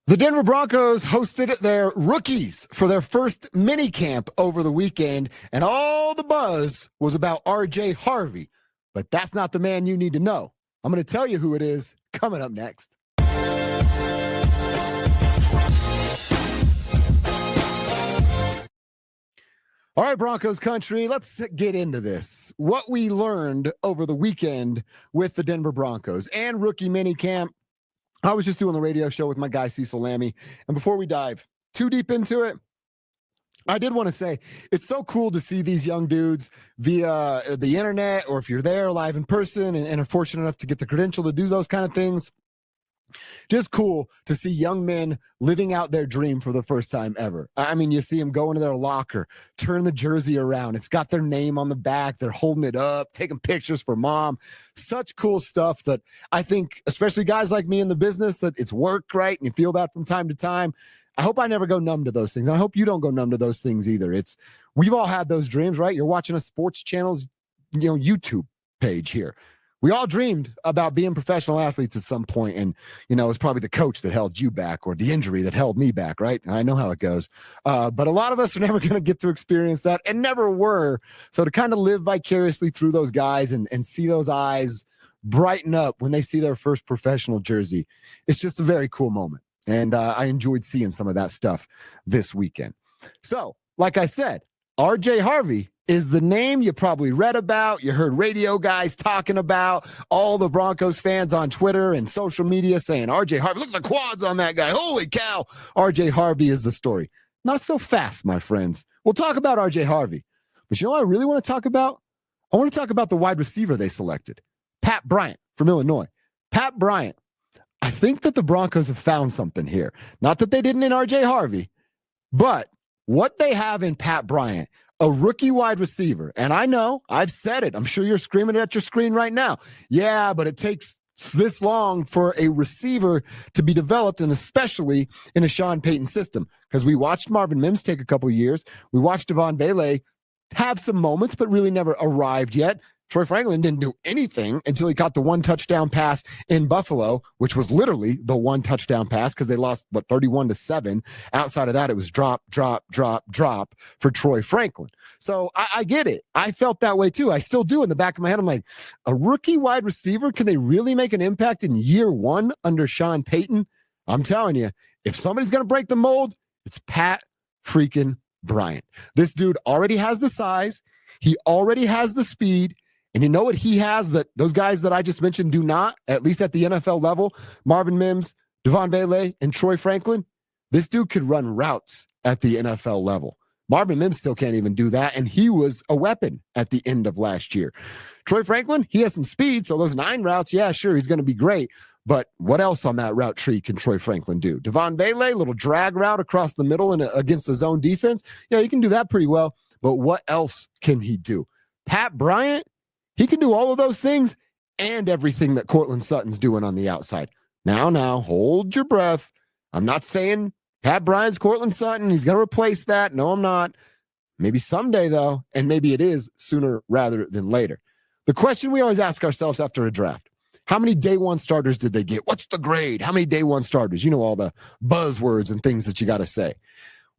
The Denver Broncos hosted their rookies for their first minicamp over the weekend, and all the buzz was about RJ Harvey. But that's not the man you need to know. I'm going to tell you who it is coming up next. All right, Broncos country, let's get into this. What we learned over the weekend with the Denver Broncos and rookie minicamp. I was just doing the radio show with my guy, Cecil Lammy. And before we dive too deep into it, I did want to say it's so cool to see these young dudes via the internet, or if you're there live in person and are fortunate enough to get the credential to do those kind of things. Just cool to see young men living out their dream for the first time ever. I mean, you see them go into their locker, turn the jersey around. It's got their name on the back. They're holding it up, taking pictures for mom. Such cool stuff that I think, especially guys like me in the business, that it's work, right? And you feel that from time to time. I hope I never go numb to those things. And I hope you don't go numb to those things either. We've all had those dreams, right? You're watching a sports channel's, YouTube page here. We all dreamed about being professional athletes at some point, and, it's probably the coach that held you back or the injury that held me back, right? I know how it goes. But a lot of us are never going to get to experience that and never were. So to kind of live vicariously through those guys and see those eyes brighten up when they see their first professional jersey, it's just a very cool moment. And I enjoyed seeing some of that stuff this weekend. So, like I said, RJ Harvey is the name you probably read about. You heard radio guys talking about, all the Broncos fans on Twitter and social media saying, RJ Harvey, look at the quads on that guy. Holy cow. RJ Harvey is the story. Not so fast, my friends. We'll talk about RJ Harvey. But you know what I really want to talk about? I want to talk about the wide receiver they selected, Pat Bryant from Illinois. Pat Bryant. I think that the Broncos have found something here. Not that they didn't in RJ Harvey, but what they have in Pat Bryant, a rookie wide receiver. And I know, I've said it. I'm sure you're screaming at your screen right now. Yeah, but it takes this long for a receiver to be developed, and especially in a Sean Payton system. Because we watched Marvin Mims take a couple of years. We watched Devon Bailey have some moments, but really never arrived yet. Troy Franklin didn't do anything until he caught the one touchdown pass in Buffalo, which was literally the one touchdown pass because they lost, 31-7. Outside of that, it was drop for Troy Franklin. So I get it. I felt that way too. I still do in the back of my head. I'm like, a rookie wide receiver, can they really make an impact in year one under Sean Payton? I'm telling you, if somebody's going to break the mold, it's Pat freaking Bryant. This dude already has the size. He already has the speed. And you know what he has that those guys that I just mentioned do not, at least at the NFL level? Marvin Mims, Devon Bailey, and Troy Franklin. This dude could run routes at the NFL level. Marvin Mims still can't even do that, and he was a weapon at the end of last year. Troy Franklin, he has some speed, so those 9 routes, yeah, sure, he's going to be great. But what else on that route tree can Troy Franklin do? Devon Bailey, little drag route across the middle and against the zone defense. Yeah, he can do that pretty well. But what else can he do? Pat Bryant, he can do all of those things and everything that Courtland Sutton's doing on the outside. Now, hold your breath. I'm not saying Pat Bryant's Courtland Sutton. He's going to replace that. No, I'm not. Maybe someday, though, and maybe it is sooner rather than later. The question we always ask ourselves after a draft, how many day one starters did they get? What's the grade? How many day one starters? You know, all the buzzwords and things that you got to say.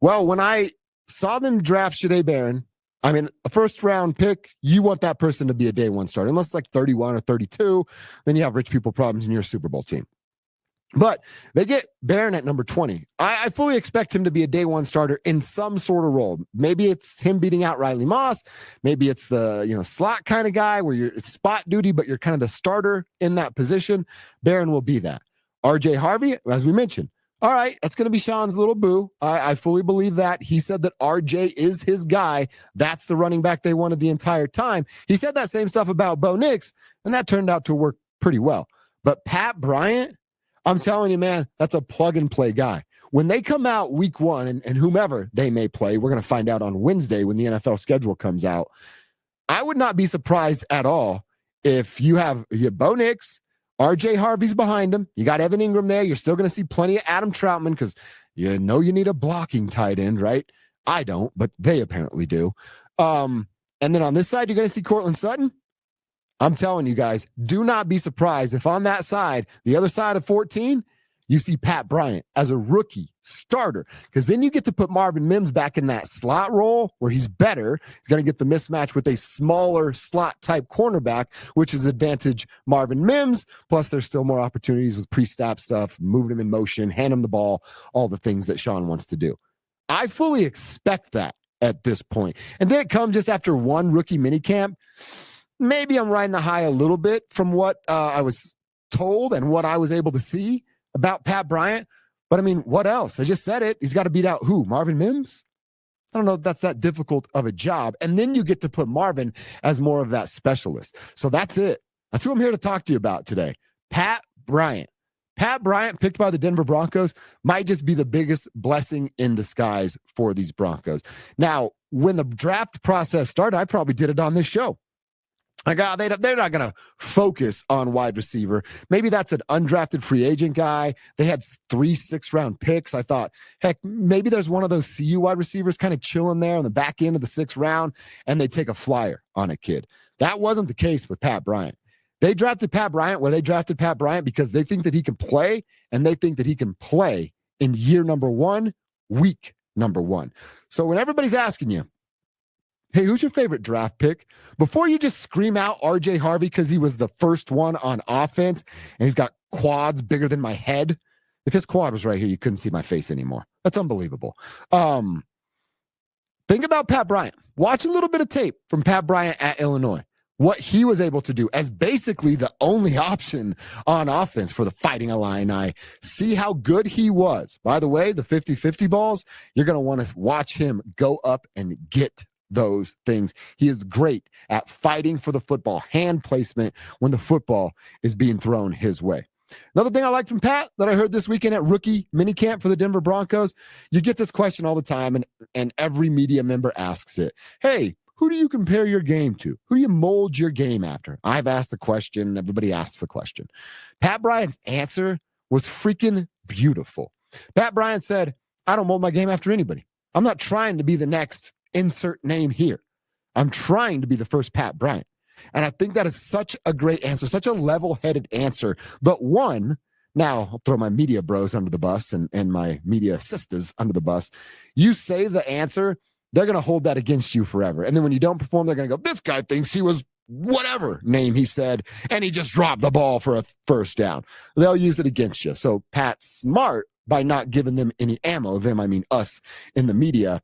Well, when I saw them draft Jahdae Barron, I mean, a first-round pick, you want that person to be a day one starter. Unless it's like 31 or 32, then you have rich people problems in your Super Bowl team. But they get Barron at number 20. I fully expect him to be a day one starter in some sort of role. Maybe it's him beating out Riley Moss. Maybe it's the slot kind of guy where it's spot duty, but you're kind of the starter in that position. Barron will be that. RJ Harvey, as we mentioned, all right, that's going to be Sean's little boo. I fully believe that. He said that RJ is his guy. That's the running back they wanted the entire time. He said that same stuff about Bo Nix, and that turned out to work pretty well. But Pat Bryant, I'm telling you, man, that's a plug-and-play guy. When they come out week one, and whomever they may play, we're going to find out on Wednesday when the NFL schedule comes out, I would not be surprised at all if you have Bo Nix, RJ Harvey's behind him. You got Evan Ingram there. You're still going to see plenty of Adam Troutman because you know you need a blocking tight end, right? I don't, but they apparently do. And then on this side, you're going to see Courtland Sutton. I'm telling you guys, do not be surprised if on that side, the other side of 14, you see Pat Bryant as a rookie starter, because then you get to put Marvin Mims back in that slot role where he's better. He's going to get the mismatch with a smaller slot type cornerback, which is advantage Marvin Mims. Plus, there's still more opportunities with pre-snap stuff, moving him in motion, hand him the ball, all the things that Sean wants to do. I fully expect that at this point. And then it comes just after one rookie minicamp. Maybe I'm riding the high a little bit from what I was told and what I was able to see about Pat Bryant. But I mean, what else? I just said it. He's got to beat out who? Marvin Mims? I don't know if that's that difficult of a job. And then you get to put Marvin as more of that specialist. So that's it. That's who I'm here to talk to you about today. Pat Bryant. Pat Bryant, picked by the Denver Broncos, might just be the biggest blessing in disguise for these Broncos. Now, when the draft process started, I probably did it on this show. They're not going to focus on wide receiver. Maybe that's an undrafted free agent guy. They had 3 6th-round picks. I thought, heck, maybe there's one of those CU wide receivers kind of chilling there on the back end of the 6th round, and they take a flyer on a kid. That wasn't the case with Pat Bryant. They drafted Pat Bryant where they drafted Pat Bryant because they think that he can play, and they think that he can play in year number 1, week number 1. So when everybody's asking you, hey, who's your favorite draft pick? Before you just scream out RJ Harvey because he was the first one on offense and he's got quads bigger than my head. If his quad was right here, you couldn't see my face anymore. That's unbelievable. Think about Pat Bryant. Watch a little bit of tape from Pat Bryant at Illinois. What he was able to do as basically the only option on offense for the Fighting Illini. See how good he was. By the way, the 50-50 balls, you're going to want to watch him go up and get those things. He is great at fighting for the football, hand placement when the football is being thrown his way. Another thing I like from Pat that I heard this weekend at rookie minicamp for the Denver Broncos, you get this question all the time, and every media member asks it. Hey, who do you compare your game to? Who do you mold your game after? I've asked the question. Everybody asks the question. Pat Bryant's answer was freaking beautiful. Pat Bryant said, I don't mold my game after anybody. I'm not trying to be the next insert name here. I'm trying to be the first Pat Bryant. And I think that is such a great answer, such a level-headed answer. But one, now I'll throw my media bros under the bus and my media sisters under the bus. You say the answer, they're going to hold that against you forever. And then when you don't perform, they're going to go, this guy thinks he was whatever name he said, and he just dropped the ball for a first down. They'll use it against you. So Pat's smart by not giving them any ammo. Them, I mean us in the media.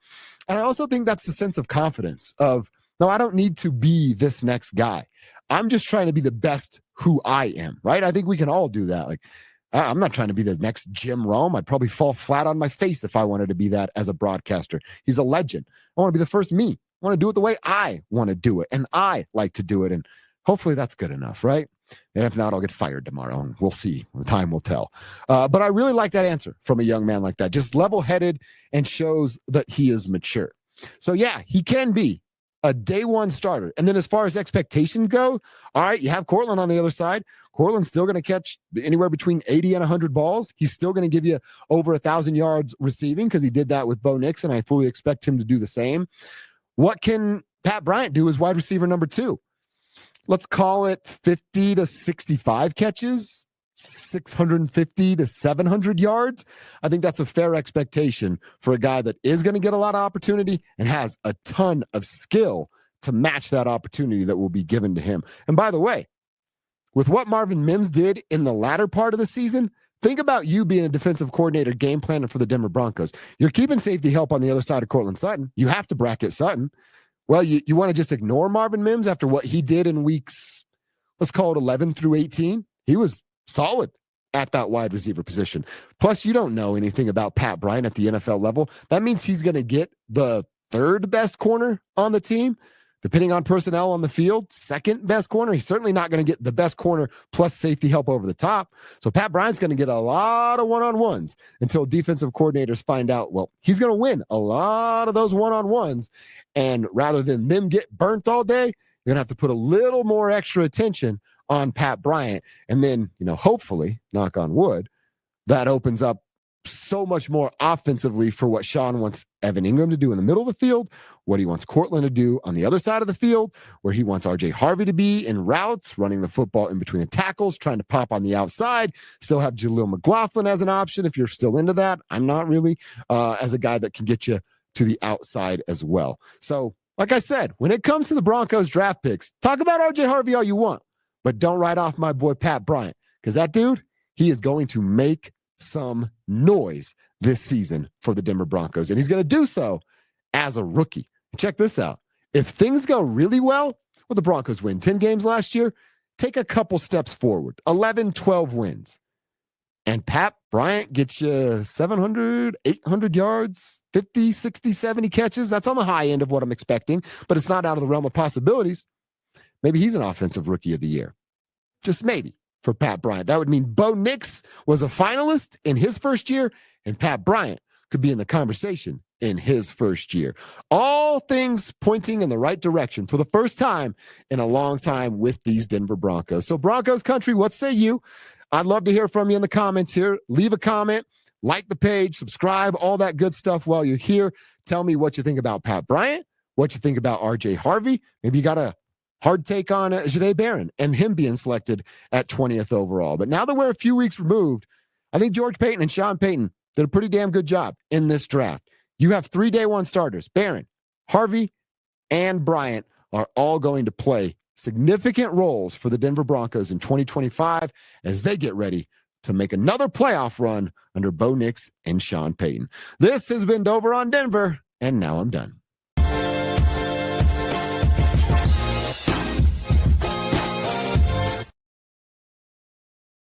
And I also think that's the sense of confidence of, no, I don't need to be this next guy. I'm just trying to be the best who I am, right? I think we can all do that. Like, I'm not trying to be the next Jim Rome. I'd probably fall flat on my face if I wanted to be that as a broadcaster. He's a legend. I want to be the first me. I want to do it the way I want to do it, and I like to do it. And hopefully that's good enough, right? And if not, I'll get fired tomorrow, and we'll see. The time will tell. But I really like that answer from a young man like that. Just level-headed and shows that he is mature. So, yeah, he can be a day one starter. And then as far as expectations go, all right, you have Cortland on the other side. Cortland's still going to catch anywhere between 80 and 100 balls. He's still going to give you over 1,000 yards receiving because he did that with Bo Nix, and I fully expect him to do the same. What can Pat Bryant do as wide receiver number 2? Let's call it 50 to 65 catches, 650 to 700 yards. I think that's a fair expectation for a guy that is going to get a lot of opportunity and has a ton of skill to match that opportunity that will be given to him. And by the way, with what Marvin Mims did in the latter part of the season, think about you being a defensive coordinator game planning for the Denver Broncos. You're keeping safety help on the other side of Cortland Sutton. You have to bracket Sutton. Well, you want to just ignore Marvin Mims after what he did in weeks, let's call it 11 through 18. He was solid at that wide receiver position. Plus, you don't know anything about Pat Bryant at the NFL level. That means he's going to get the 3rd best corner on the team, depending on personnel on the field. 2nd best corner. He's certainly not going to get the best corner plus safety help over the top. So Pat Bryant's going to get a lot of one-on-ones until defensive coordinators find out, well, he's going to win a lot of those one-on-ones. And rather than them get burnt all day, you're going to have to put a little more extra attention on Pat Bryant. And then, hopefully, knock on wood, that opens up so much more offensively for what Sean wants Evan Ingram to do in the middle of the field, what he wants Cortland to do on the other side of the field, where he wants RJ Harvey to be in routes, running the football in between the tackles, trying to pop on the outside, still have Jaleel McLaughlin as an option if you're still into that. I'm not really, as a guy that can get you to the outside as well. So, like I said, when it comes to the Broncos draft picks, talk about RJ Harvey all you want, but don't write off my boy Pat Bryant, because that dude, he is going to make some noise this season for the Denver Broncos, and he's going to do so as a rookie. Check this out. If things go really well, the Broncos win 10 games last year, take a couple steps forward, 11, 12 wins. And Pat Bryant gets you 700, 800 yards, 50, 60, 70 catches. That's on the high end of what I'm expecting, but it's not out of the realm of possibilities. Maybe he's an offensive rookie of the year. Just maybe. For Pat Bryant. That would mean Bo Nix was a finalist in his first year, and Pat Bryant could be in the conversation in his first year. All things pointing in the right direction for the first time in a long time with these Denver Broncos. So Broncos country, what say you? I'd love to hear from you in the comments here. Leave a comment, like the page, subscribe, all that good stuff while you're here. Tell me what you think about Pat Bryant, what you think about RJ Harvey. Maybe you got a hard take on Jahdae Barron and him being selected at 20th overall. But now that we're a few weeks removed, I think George Paton and Sean Payton did a pretty damn good job in this draft. You have 3 day one starters. Barron, Harvey, and Bryant are all going to play significant roles for the Denver Broncos in 2025 as they get ready to make another playoff run under Bo Nix and Sean Payton. This has been Dover on Denver, and now I'm done.